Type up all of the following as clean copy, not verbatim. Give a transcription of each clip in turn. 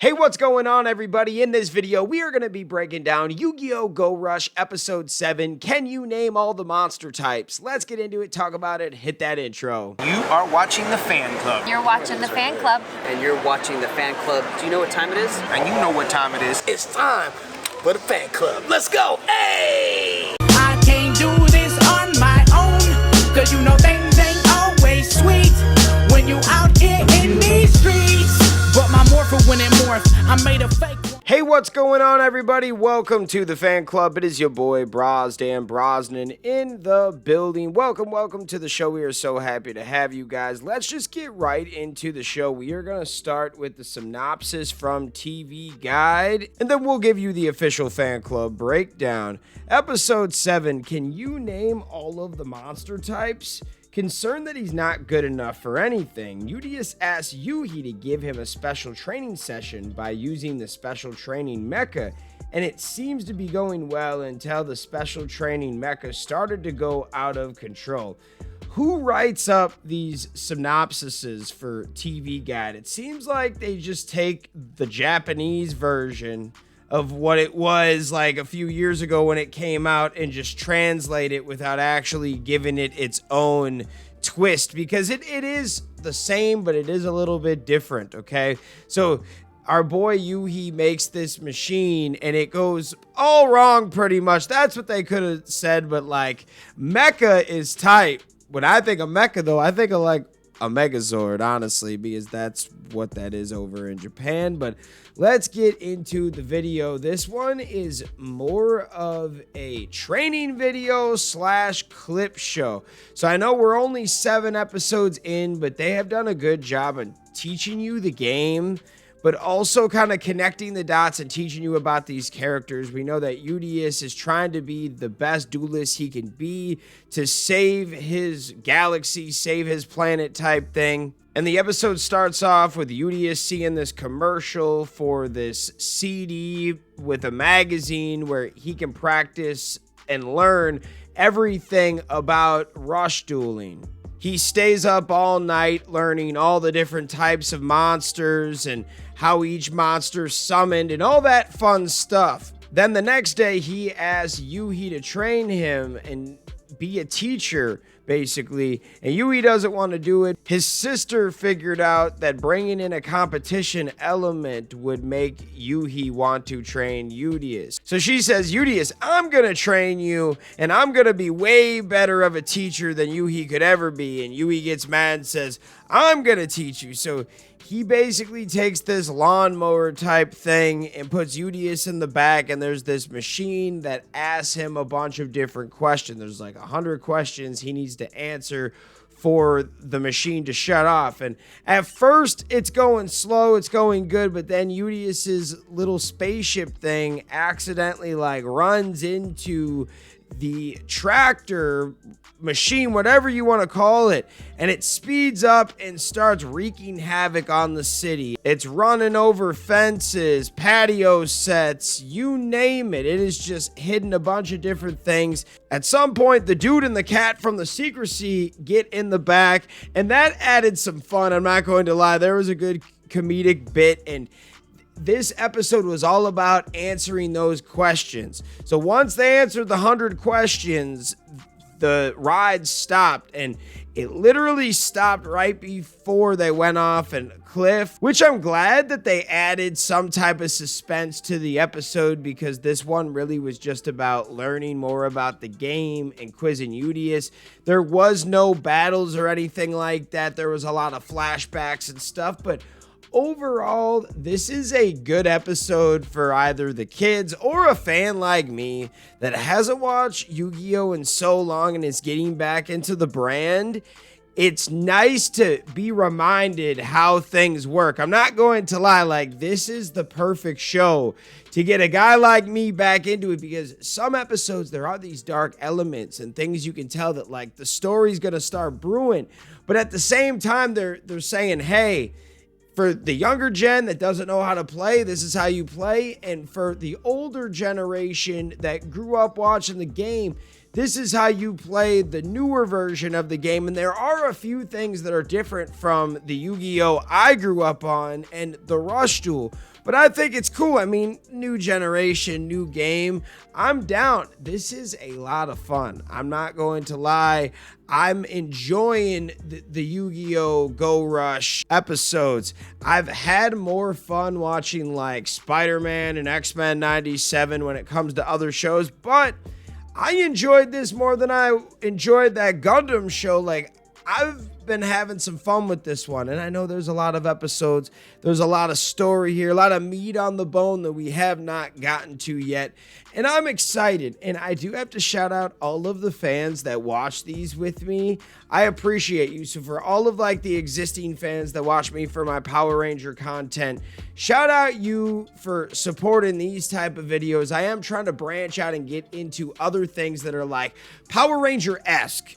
Hey, what's going on, everybody? In this video, we are going to be breaking down Yu-Gi-Oh! Go Rush Episode 7. Can you name all the monster types? Let's get into it, talk about it, hit that intro. You are watching the fan club. You're watching the fan club. And you're watching the fan club. Do you know what time it is? And you know what time it is. It's time for the fan club. Let's go. Hey! I can't do this on my own, cause you know things ain't always sweet when you out here in these streets. But my morpher when it morphed, I made a fake one. Hey, what's going on, everybody? Welcome to the fan club. It is your boy, Dan Brosnan, in the building. Welcome to the show. We are so happy to have you guys. Let's just get right into the show. We are going to start with the synopsis from TV Guide, and then we'll give you the official fan club breakdown. Episode 7, can you name all of the monster types? Concerned that he's not good enough for anything, Yugioh asks Yuhi to give him a special training session by using the special training mecha, and it seems to be going well until the special training mecha started to go out of control. Who writes up these synopsises for TV Guide? It seems like they just take the Japanese version of what it was like a few years ago when it came out and just translate it without actually giving it its own twist, because it is the same, but it is a little bit different, okay? So our boy Yuhi makes this machine and it goes all wrong pretty much. That's what they could have said, but like mecha is tight. When I think of mecha though, I think of like a Megazord, honestly, because that's what that is over in Japan. But let's get into the video. This one is more of a training video slash clip show. So I know we're only 7 episodes in, but they have done a good job of teaching you the game, but also kind of connecting the dots and teaching you about these characters. We know that Yugioh is trying to be the best duelist he can be to save his galaxy, save his planet type thing. And the episode starts off with Yugioh seeing this commercial for this CD with a magazine where he can practice and learn everything about rush dueling. He stays up all night learning all the different types of monsters and how each monster is summoned and all that fun stuff. Then the next day, he asks Yuhi to train him and be a teacher, basically. And Yuhi doesn't want to do it. His sister figured out that bringing in a competition element would make Yuhi want to train Yugioh. So she says, Yugioh, I'm going to train you, and I'm going to be way better of a teacher than Yuhi could ever be. And Yuhi gets mad and says, I'm going to teach you. So he basically takes this lawnmower type thing and puts Yugioh in the back, and there's this machine that asks him a bunch of different questions. There's like 100 questions he needs to answer for the machine to shut off. And at first it's going slow, it's going good, but then Yugioh's little spaceship thing accidentally like runs into the tractor machine, whatever you want to call it, and it speeds up and starts wreaking havoc on the city. It's running over fences, patio sets, you name it. It is just hitting a bunch of different things. At some point, the dude and the cat from the secrecy get in the back, and that added some fun. I'm not going to lie, there was a good comedic bit, and this episode was all about answering those questions. So once they answered the 100 questions, the ride stopped, and it literally stopped right before they went off a cliff, which I'm glad that they added some type of suspense to the episode, because this one really was just about learning more about the game and quizzing Yugioh. There was no battles or anything like that. There was a lot of flashbacks and stuff, but overall, this is a good episode for either the kids or a fan like me that hasn't watched Yu-Gi-Oh! In so long and is getting back into the brand. It's nice to be reminded how things work. I'm not going to lie, like, this is the perfect show to get a guy like me back into it, because some episodes, there are these dark elements and things you can tell that, like, the story's gonna start brewing. But at the same time, they're saying, hey, for the younger gen that doesn't know how to play, this is how you play. And for the older generation that grew up watching the game, this is how you play the newer version of the game. And there are a few things that are different from the Yu-Gi-Oh! I grew up on and the Rush Duel. But I think it's cool. I mean, new generation, new game. I'm down. This is a lot of fun. I'm not going to lie. I'm enjoying the Yu-Gi-Oh! Go Rush episodes. I've had more fun watching like Spider-Man and X-Men 97 when it comes to other shows, but I enjoyed this more than I enjoyed that Gundam show. Like, I've been having some fun with this one, and I know there's a lot of episodes, there's a lot of story here, a lot of meat on the bone that we have not gotten to yet, and I'm excited. And I do have to shout out all of the fans that watch these with me. I appreciate you. So for all of like the existing fans that watch me for my Power Ranger content, shout out you for supporting these type of videos. I am trying to branch out and get into other things that are like Power Ranger-esque.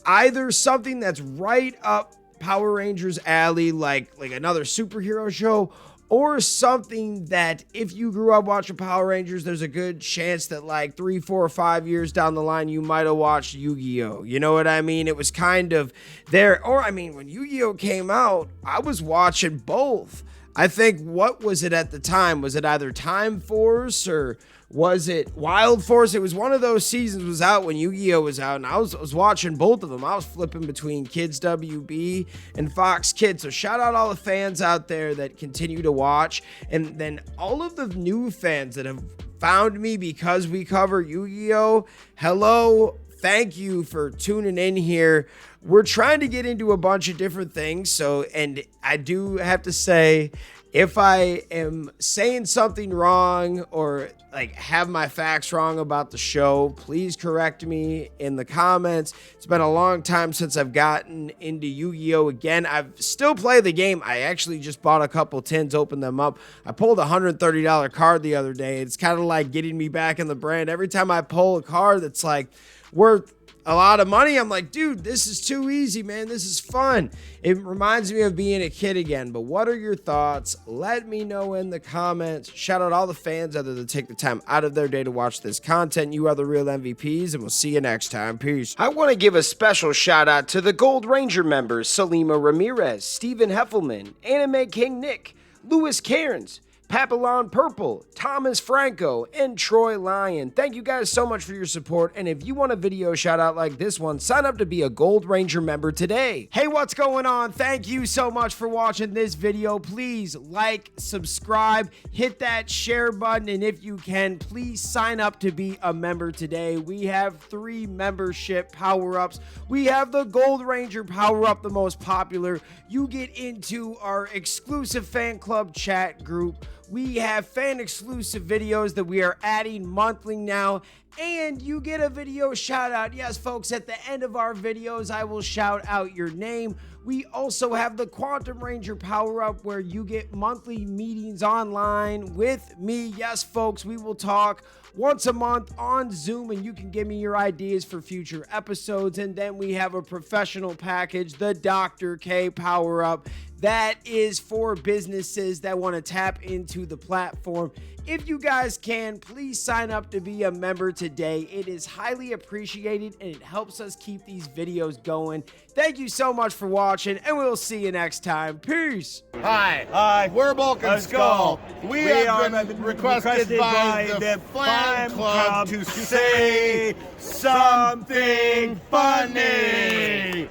Either something that's right up Power Rangers alley, like another superhero show, or something that if you grew up watching Power Rangers, there's a good chance that like 3, 4, or 5 years down the line, you might have watched Yu-Gi-Oh! You know what I mean? It was kind of there. Or I mean, when Yu-Gi-Oh! Came out, I was watching both. I think, what was it at the time? Was it either Time Force or was it Wild Force? It was one of those seasons was out when Yu-Gi-Oh! Was out, and I was watching both of them. I was flipping between Kids WB and Fox Kids. So shout out all the fans out there that continue to watch, and then all of the new fans that have found me because we cover Yu-Gi-Oh! Hello. Thank you for tuning in here. We're trying to get into a bunch of different things. So, and I do have to say, if I am saying something wrong or like have my facts wrong about the show, please correct me in the comments. It's been a long time since I've gotten into Yu-Gi-Oh! Again. I've still played the game. I actually just bought a couple tins, opened them up. I pulled a $130 card the other day. It's kind of like getting me back in the brand. Every time I pull a card that's like worth a lot of money, I'm like, dude, this is too easy, man. This is fun. It reminds me of being a kid again. But what are your thoughts? Let me know in the comments. Shout out all the fans out there that take the time out of their day to watch this content. You are the real MVPs, and we'll see you next time. Peace. I want to give a special shout out to the Gold Ranger members, Salima Ramirez, Stephen Heffelman, Anime King Nick, Louis Cairns, Papillon Purple, Thomas Franco, and Troy Lyon. Thank you guys so much for your support, and if you want a video shout out like this one, sign up to be a Gold Ranger member today. Hey, what's going on? Thank you so much for watching this video. Please like, subscribe, hit that share button, and if you can, please sign up to be a member today. We have 3 membership power-ups. We have the Gold Ranger power-up, the most popular. You get into our exclusive fan club chat group. We have fan exclusive videos that we are adding monthly now, and you get a video shout out. Yes, folks, at the end of our videos, I will shout out your name. We also have the Quantum Ranger power up where you get monthly meetings online with me. Yes, folks, we will talk once a month on Zoom, and you can give me your ideas for future episodes. And then we have a professional package, the Dr. K power up. That is for businesses that want to tap into the platform. If you guys can, please sign up to be a member today. It is highly appreciated, and it helps us keep these videos going. Thank you so much for watching, and we'll see you next time. Peace. Hi, we're Bulk and Skull. We have been requested by the fan club to say something funny.